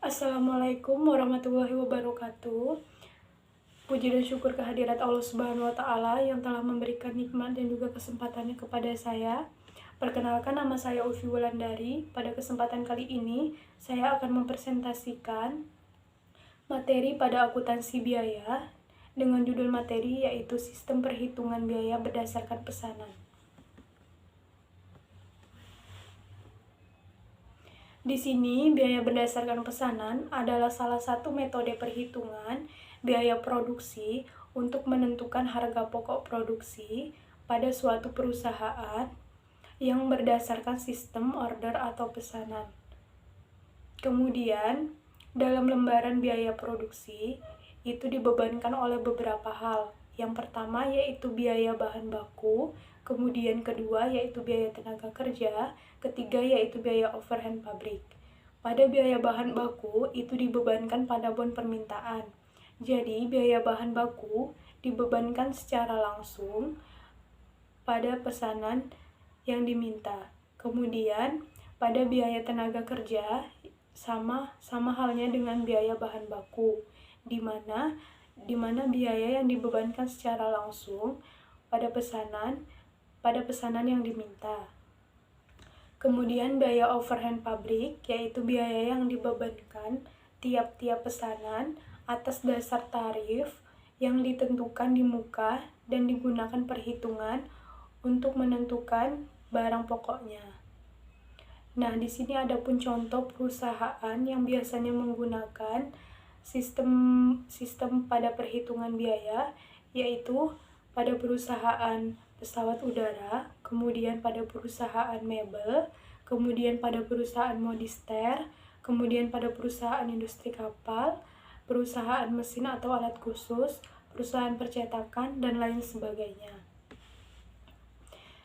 Assalamualaikum warahmatullahi wabarakatuh. Puji dan syukur kehadirat Allah Subhanahu wa Ta'ala yang telah memberikan nikmat dan juga kesempatannya kepada saya. Perkenalkan, nama saya Ulfi Wulandari. Pada kesempatan kali ini, saya akan mempresentasikan materi pada akuntansi biaya dengan judul materi yaitu Sistem Perhitungan Biaya Berdasarkan Pesanan. Di sini, biaya berdasarkan pesanan adalah salah satu metode perhitungan biaya produksi untuk menentukan harga pokok produksi pada suatu perusahaan yang berdasarkan sistem order atau pesanan. Kemudian, dalam lembaran biaya produksi, itu dibebankan oleh beberapa hal. Yang pertama yaitu biaya bahan baku, kemudian kedua yaitu biaya tenaga kerja, ketiga yaitu biaya overhead pabrik. Pada biaya bahan baku itu dibebankan pada bon permintaan. Jadi, biaya bahan baku dibebankan secara langsung pada pesanan yang diminta. Kemudian, pada biaya tenaga kerja sama halnya dengan biaya bahan baku, di mana biaya yang dibebankan secara langsung pada pesanan yang diminta. Kemudian biaya overhead pabrik, yaitu biaya yang dibebankan tiap-tiap pesanan atas dasar tarif yang ditentukan di muka dan digunakan perhitungan untuk menentukan barang pokoknya. Nah, di sini ada pun contoh perusahaan yang biasanya menggunakan sistem pada perhitungan biaya, yaitu pada perusahaan pesawat udara, kemudian pada perusahaan mebel, kemudian pada perusahaan modister, kemudian pada perusahaan industri kapal, perusahaan mesin atau alat khusus, perusahaan percetakan, dan lain sebagainya.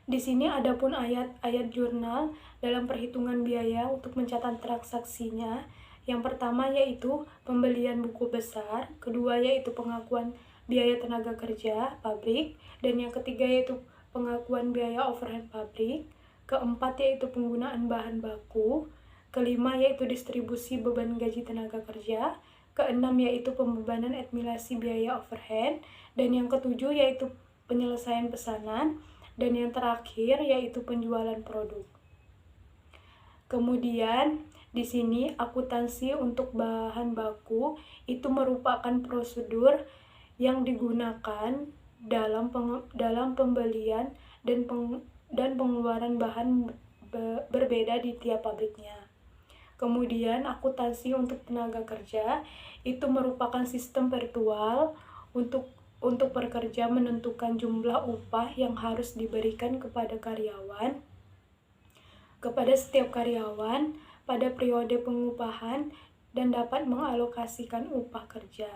Di sini ada pun ayat-ayat jurnal dalam perhitungan biaya untuk mencatat transaksinya. Yang pertama yaitu pembelian buku besar, kedua yaitu pengakuan biaya tenaga kerja pabrik, dan yang ketiga yaitu pengakuan biaya overhead pabrik, keempat yaitu penggunaan bahan baku, kelima yaitu distribusi beban gaji tenaga kerja, keenam yaitu pembebanan adminasi biaya overhead, dan yang ketujuh yaitu penyelesaian pesanan, dan yang terakhir yaitu penjualan produk. Kemudian di sini akuntansi untuk bahan baku itu merupakan prosedur yang digunakan dalam pembelian dan pengeluaran bahan berbeda di tiap pabriknya. Kemudian akuntansi untuk tenaga kerja itu merupakan sistem virtual untuk pekerja menentukan jumlah upah yang harus diberikan kepada setiap karyawan pada periode pengupahan dan dapat mengalokasikan upah kerja.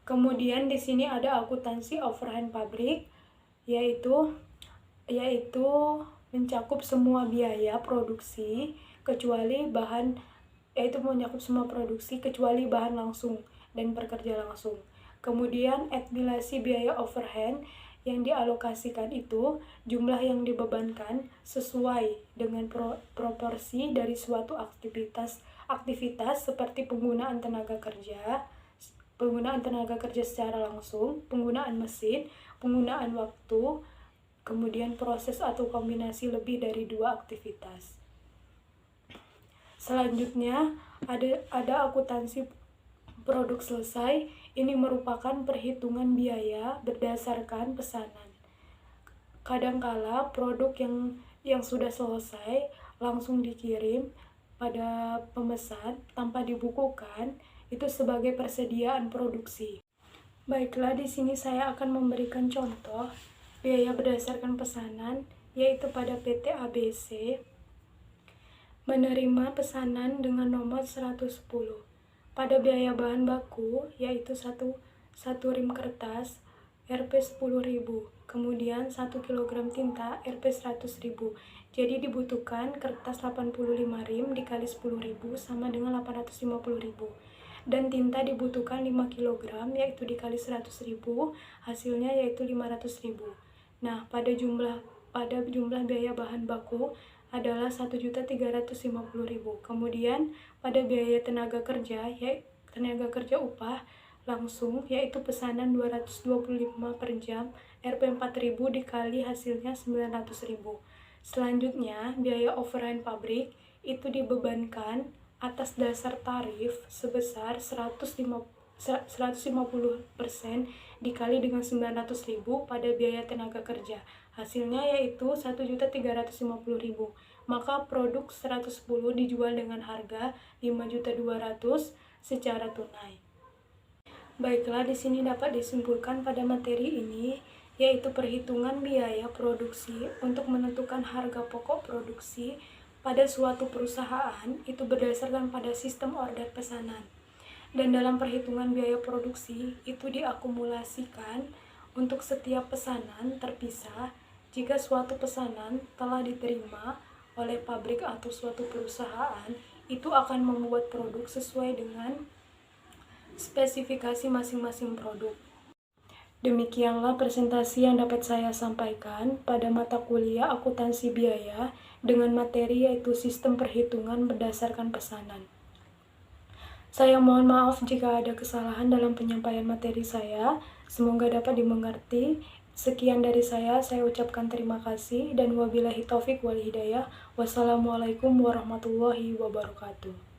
Kemudian di sini ada akuntansi overhead pabrik, yaitu mencakup semua biaya produksi kecuali bahan langsung dan pekerja langsung. Kemudian adminasi biaya overhead yang dialokasikan itu jumlah yang dibebankan sesuai dengan proporsi dari suatu aktivitas seperti penggunaan tenaga kerja secara langsung, penggunaan mesin, penggunaan waktu, kemudian proses atau kombinasi lebih dari dua aktivitas. Selanjutnya ada akuntansi produk selesai. Ini merupakan perhitungan biaya berdasarkan pesanan. Kadangkala produk yang sudah selesai langsung dikirim pada pemesan tanpa dibukukan, itu sebagai persediaan produksi. Baiklah, di sini saya akan memberikan contoh biaya berdasarkan pesanan, yaitu pada PT ABC menerima pesanan dengan nomor 110. Pada biaya bahan baku, yaitu satu rim kertas Rp 10.000, kemudian 1 kg tinta Rp 100.000. Jadi dibutuhkan kertas 85 rim dikali 10.000 sama dengan 850.000. Dan tinta dibutuhkan 5 kg yaitu dikali 100.000, hasilnya yaitu 500.000. Nah, pada jumlah biaya bahan baku adalah 1.350.000. Kemudian pada biaya tenaga kerja, tenaga kerja upah langsung, yaitu pesanan 225 per jam, Rp 4.000 dikali hasilnya 900.000. Selanjutnya, biaya overhead pabrik itu dibebankan atas dasar tarif sebesar 150% dikali dengan 900.000 pada biaya tenaga kerja. Hasilnya yaitu 1.350.000. Maka produk 110 dijual dengan harga 5.200.000 secara tunai. Baiklah, di sini dapat disimpulkan pada materi ini, yaitu perhitungan biaya produksi untuk menentukan harga pokok produksi pada suatu perusahaan itu berdasarkan pada sistem order pesanan. Dan dalam perhitungan biaya produksi itu diakumulasikan untuk setiap pesanan terpisah jika suatu pesanan telah diterima oleh pabrik atau suatu perusahaan, itu akan membuat produk sesuai dengan spesifikasi masing-masing produk. Demikianlah presentasi yang dapat saya sampaikan pada mata kuliah akuntansi biaya dengan materi yaitu sistem perhitungan berdasarkan pesanan. Saya mohon maaf jika ada kesalahan dalam penyampaian materi saya. Semoga dapat dimengerti. Sekian dari saya ucapkan terima kasih dan wabillahi taufik wal hidayah. Wassalamualaikum warahmatullahi wabarakatuh.